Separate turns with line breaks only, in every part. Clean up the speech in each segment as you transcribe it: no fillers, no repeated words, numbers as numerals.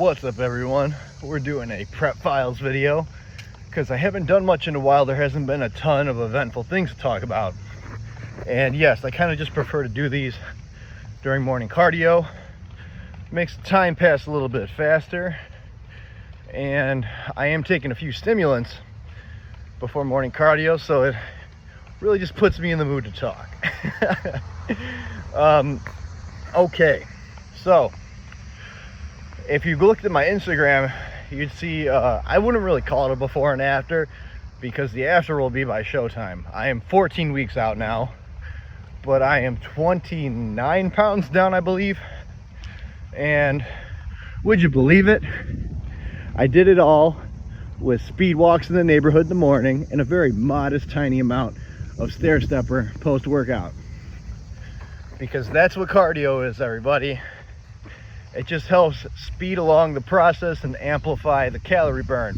What's up, everyone? We're doing a prep files video because I haven't done much in a while. There hasn't been a ton of eventful things to talk about, and yes, I kind of just prefer to do these during morning cardio. Makes the time pass a little bit faster, and I am taking a few stimulants before morning cardio, so it really just puts me in the mood to talk. Okay, so if you looked at my Instagram, you'd see I wouldn't really call it a before and after, because the after will be by showtime. I am 14 weeks out now, but I am 29 pounds down, I believe. And would you believe it? I did it all with speed walks in the neighborhood in the morning and a very modest, tiny amount of stair stepper post workout. Because that's what cardio is, everybody. It just helps speed along the process and amplify the calorie burn.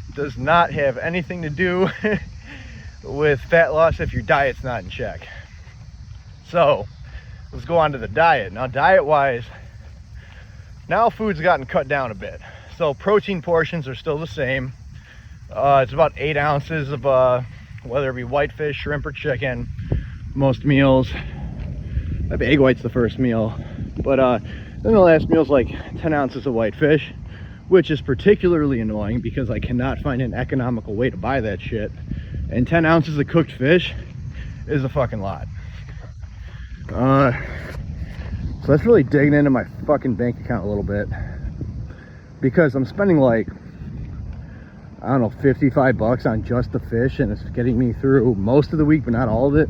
It does not have anything to do with fat loss if your diet's not in check. So let's go on to the diet. Now, diet wise, now food's gotten cut down a bit. So protein portions are still the same. It's about 8 ounces of whether it be whitefish, shrimp, or chicken most meals. I have egg whites the first meal, but then the last meal is like 10 ounces of whitefish, which is particularly annoying because I cannot find an economical way to buy that shit. And 10 ounces of cooked fish is a fucking lot. So that's really digging into my fucking bank account a little bit, because I'm spending like, I don't know, 55 bucks on just the fish, and it's getting me through most of the week, but not all of it.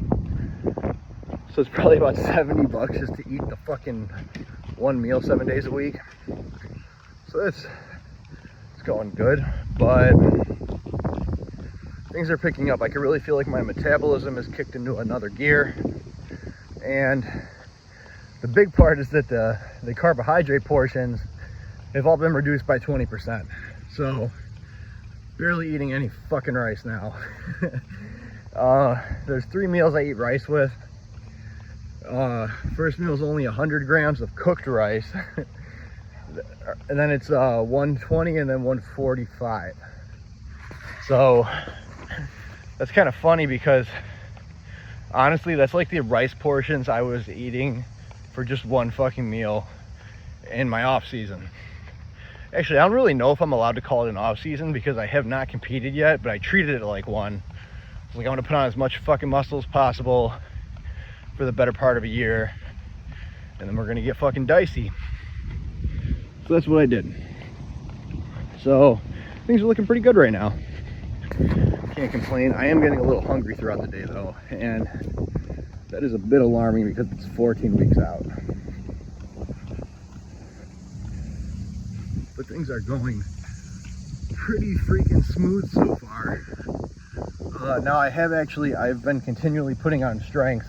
So it's probably about 70 bucks just to eat the fucking one meal 7 days a week. So it's going good, but things are picking up. I can really feel like my metabolism has kicked into another gear. And the big part is that the carbohydrate portions have all been reduced by 20%. So barely eating any fucking rice now. There's 3 meals I eat rice with. First meal is only 100 grams of cooked rice, and then it's 120 and then 145. So that's kind of funny, because honestly, that's like the rice portions I was eating for just one fucking meal in my off season. Actually, I don't really know if I'm allowed to call it an off season, because I have not competed yet, but I treated it like one. I was like, I want to put on as much fucking muscle as possible for the better part of a year, and then we're gonna get fucking dicey. So that's what I did. So things are looking pretty good right now. Can't complain. I am getting a little hungry throughout the day though, and that is a bit alarming because it's 14 weeks out. But things are going pretty freaking smooth so far. Now I've been continually putting on strength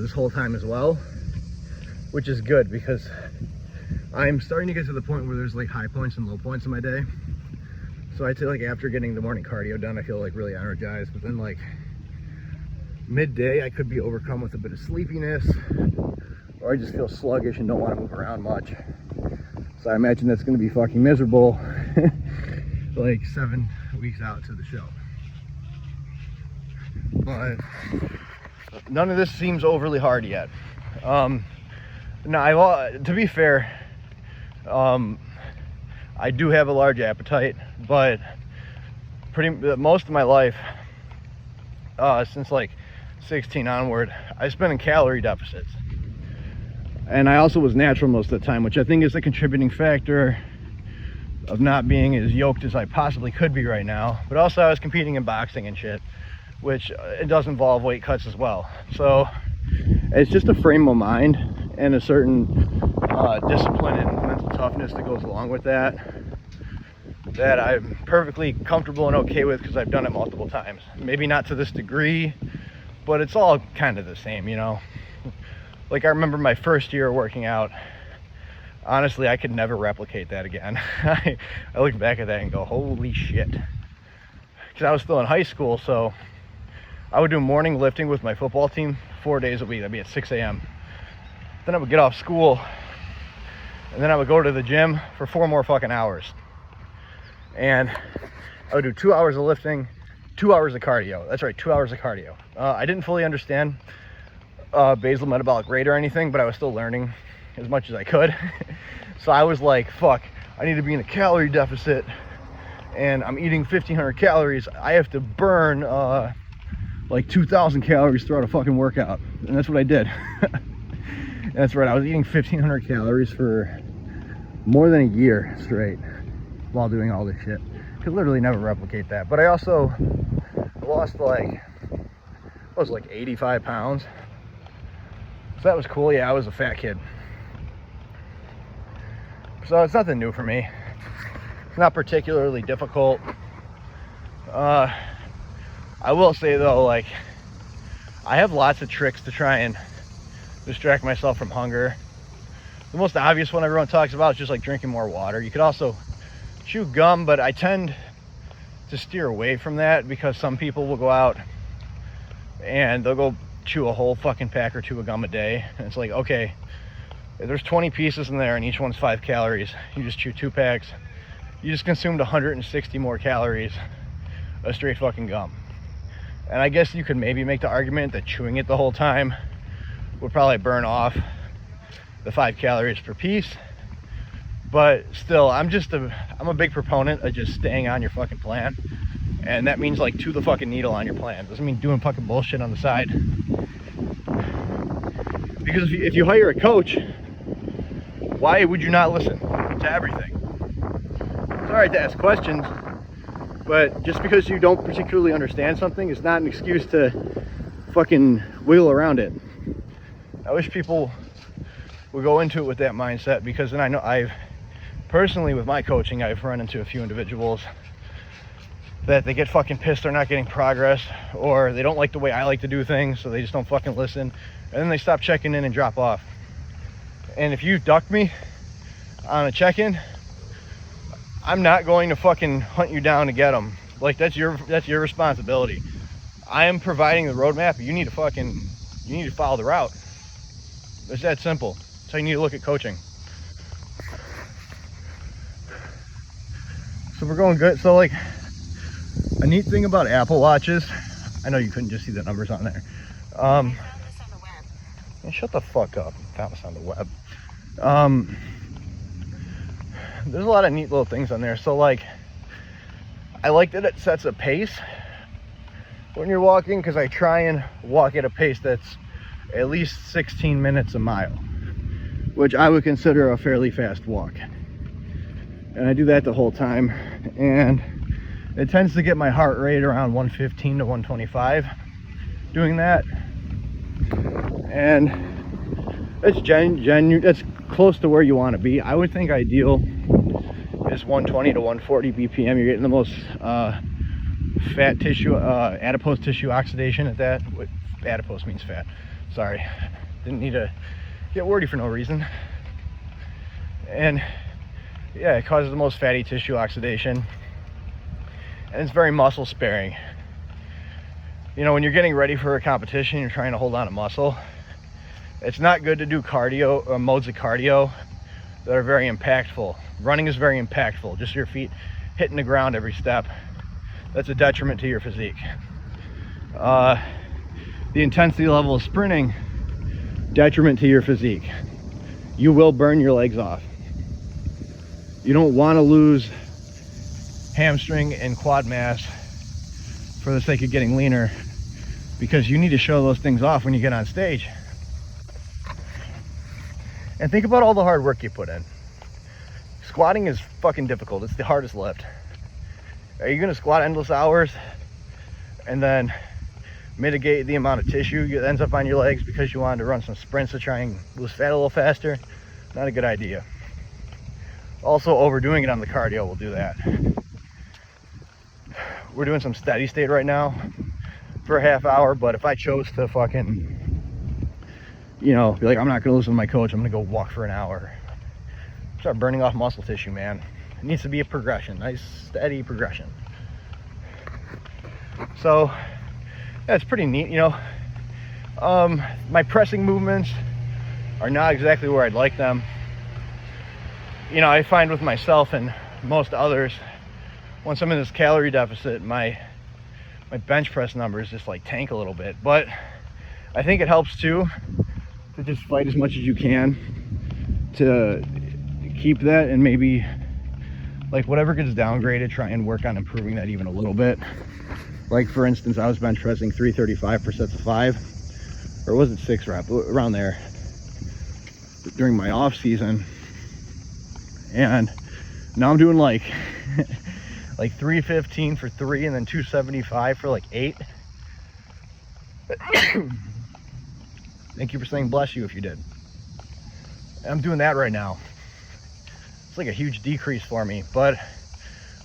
this whole time as well, which is good, because I'm starting to get to the point where there's like high points and low points in my day. So I'd say like after getting the morning cardio done, I feel like really energized, but then like midday I could be overcome with a bit of sleepiness, or I just feel sluggish and don't want to move around much. So I imagine that's going to be fucking miserable like 7 weeks out to the show. But none of this seems overly hard yet. Now, to be fair, I do have a large appetite, but most of my life, since like 16 onward, I spent in calorie deficits. And I also was natural most of the time, which I think is a contributing factor of not being as yoked as I possibly could be right now. But also I was competing in boxing and shit, which it does involve weight cuts as well. So it's just a frame of mind and a certain discipline and mental toughness that goes along with that I'm perfectly comfortable and okay with, because I've done it multiple times. Maybe not to this degree, but it's all kind of the same, you know. Like, I remember my first year working out. Honestly, I could never replicate that again. I look back at that and go, holy shit. Because I was still in high school, so I would do morning lifting with my football team 4 days a week. That'd be at 6 a.m. Then I would get off school and then I would go to the gym for 4 more fucking hours. And I would do 2 hours of lifting, 2 hours of cardio. That's right, 2 hours of cardio. I didn't fully understand basal metabolic rate or anything, but I was still learning as much as I could. So I was like, fuck, I need to be in a calorie deficit, and I'm eating 1,500 calories. I have to burn like 2,000 calories throughout a fucking workout. And that's what I did. And that's right, I was eating 1,500 calories for more than a year straight while doing all this shit. Could literally never replicate that. But I also lost like, what was it, like 85 pounds. So that was cool. Yeah, I was a fat kid. So it's nothing new for me. It's not particularly difficult. I will say though, like, I have lots of tricks to try and distract myself from hunger. The most obvious one everyone talks about is just like drinking more water. You could also chew gum, but I tend to steer away from that because some people will go out and they'll go chew a whole fucking pack or 2 of gum a day. And it's like, okay, there's 20 pieces in there and each one's 5 calories. You just chew 2 packs. You just consumed 160 more calories of straight fucking gum. And I guess you could maybe make the argument that chewing it the whole time would probably burn off the 5 calories per piece. But still, I'm a big proponent of just staying on your fucking plan. And that means like to the fucking needle on your plan. Doesn't mean doing fucking bullshit on the side. Because if you hire a coach, why would you not listen to everything? It's alright to ask questions, but just because you don't particularly understand something is not an excuse to fucking wiggle around it. I wish people would go into it with that mindset, because then I know I've personally, with my coaching, I've run into a few individuals that they get fucking pissed they're not getting progress, or they don't like the way I like to do things, so they just don't fucking listen, and then they stop checking in and drop off. And if you duck me on a check-in, I'm not going to fucking hunt you down to get them. Like, that's your responsibility. I am providing the roadmap. You need to follow the route. It's that simple. That's how you need to look at coaching. So we're going good. So like, a neat thing about Apple Watches, I know you couldn't just see the numbers on there. Man, shut the fuck up. Found this on the web. There's a lot of neat little things on there. So like, I like that it sets a pace when you're walking, because I try and walk at a pace that's at least 16 minutes a mile, which I would consider a fairly fast walk. And I do that the whole time, and it tends to get my heart rate around 115 to 125 doing that. And it's that's close to where you want to be. I would think ideal is 120 to 140 BPM. You're getting the most fat tissue, adipose tissue oxidation at that. Adipose means fat. Sorry, didn't need to get wordy for no reason. And yeah, it causes the most fatty tissue oxidation, and it's very muscle sparing. You know, when you're getting ready for a competition, you're trying to hold on to muscle, it's not good to do cardio or modes of cardio that are very impactful. Running is very impactful, just your feet hitting the ground every step. That's a detriment to your physique. The intensity level of sprinting, detriment to your physique. You will burn your legs off. You don't want to lose hamstring and quad mass for the sake of getting leaner, because you need to show those things off when you get on stage. And think about all the hard work you put in. Squatting is fucking difficult. It's the hardest lift. Are you going to squat endless hours and then mitigate the amount of tissue that ends up on your legs because you wanted to run some sprints to try and lose fat a little faster? Not a good idea. Also, overdoing it on the cardio will do that. We're doing some steady state right now for a half hour, but if I chose to fucking, you know, be like, I'm not going to listen to my coach, I'm going to go walk for an hour, start burning off muscle tissue, man. It needs to be a progression, nice steady progression. So that's pretty neat, you know. My pressing movements are not exactly where I'd like them. you know, I find with myself and most others, once I'm in this calorie deficit, my bench press numbers just like tank a little bit. But I think it helps too to just fight as much as you can to keep that, and maybe like whatever gets downgraded, try and work on improving that even a little bit. Like for instance, I was bench pressing 335 for sets of 5, or was it 6 rep, around there, during my off season, and now I'm doing like like 315 for 3 and then 275 for like 8. Thank you for saying bless you if you did. I'm doing that right now. It's like a huge decrease for me, but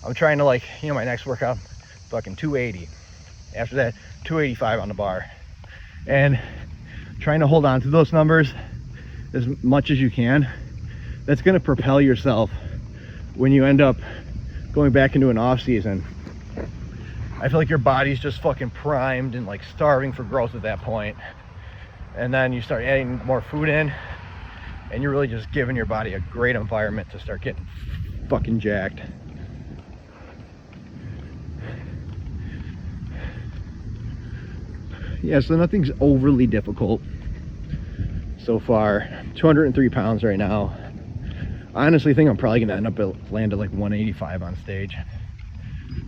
I'm trying to, like, you know, my next workout, fucking 280. After that, 285 on the bar, and trying to hold on to those numbers as much as you can. That's going to propel yourself when you end up going back into an off season. I feel like your body's just fucking primed and like starving for growth at that point, and then you start adding more food in, and you're really just giving your body a great environment to start getting fucking jacked. Yeah, so nothing's overly difficult so far. 203 pounds right now. I honestly think I'm probably gonna end up land at like 185 on stage,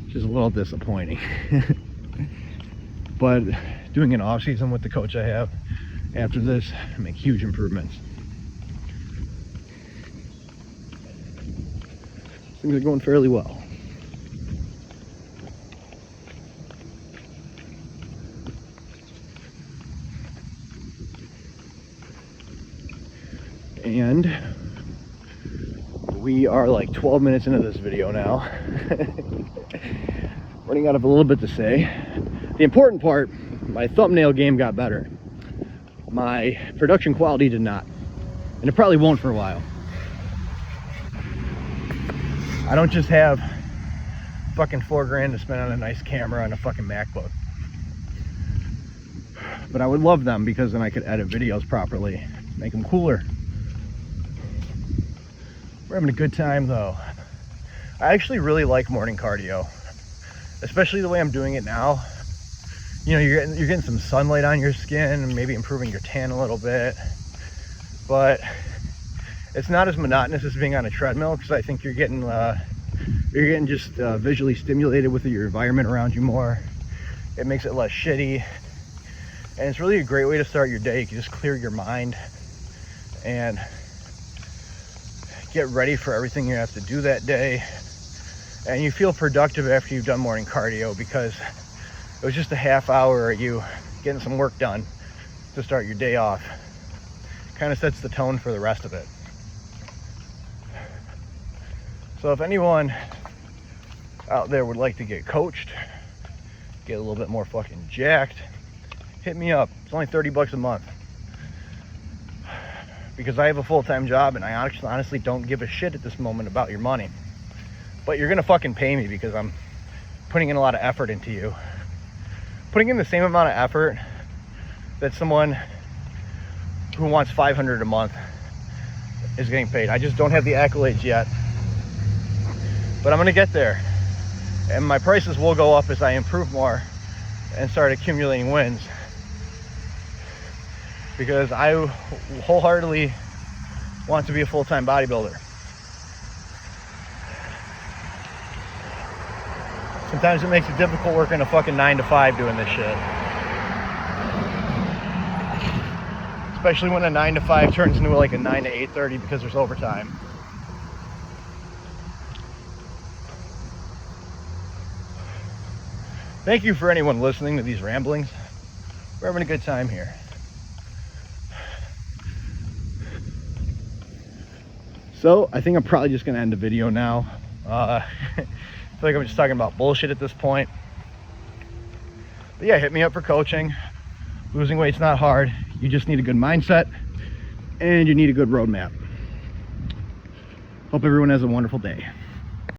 which is a little disappointing. But doing an off season with the coach I have after this, I make huge improvements. Things are going fairly well. And we are like 12 minutes into this video now. Running out of a little bit to say. The important part, my thumbnail game got better. My production quality did not. And it probably won't for a while. I don't just have fucking $4 to spend on a nice camera and a fucking MacBook. But I would love them, because then I could edit videos properly, make them cooler. We're having a good time though. I actually really like morning cardio, especially the way I'm doing it now. You know, you're getting some sunlight on your skin and maybe improving your tan a little bit, but it's not as monotonous as being on a treadmill, because I think you're getting just visually stimulated with your environment around you more. It makes it less shitty, and it's really a great way to start your day. You can just clear your mind and get ready for everything you have to do that day, and you feel productive after you've done morning cardio, because it was just a half hour of you getting some work done to start your day off. Kind of sets the tone for the rest of it. So if anyone out there would like to get coached, get a little bit more fucking jacked, hit me up. It's only 30 bucks a month. Because I have a full-time job and I honestly don't give a shit at this moment about your money. But you're gonna fucking pay me, because I'm putting in a lot of effort into you. Putting in the same amount of effort that someone who wants $500 a month is getting paid. I just don't have the accolades yet. But I'm gonna get there. And my prices will go up as I improve more and start accumulating wins. Because I wholeheartedly want to be a full-time bodybuilder. Sometimes it makes it difficult working a fucking 9 to 5 doing this shit. Especially when a 9 to 5 turns into like a 9 to 8:30 because there's overtime. Thank you for anyone listening to these ramblings. We're having a good time here. So I think I'm probably just gonna end the video now. I feel like I'm just talking about bullshit at this point. But yeah, hit me up for coaching. Losing weight's not hard. You just need a good mindset and you need a good roadmap. Hope everyone has a wonderful day.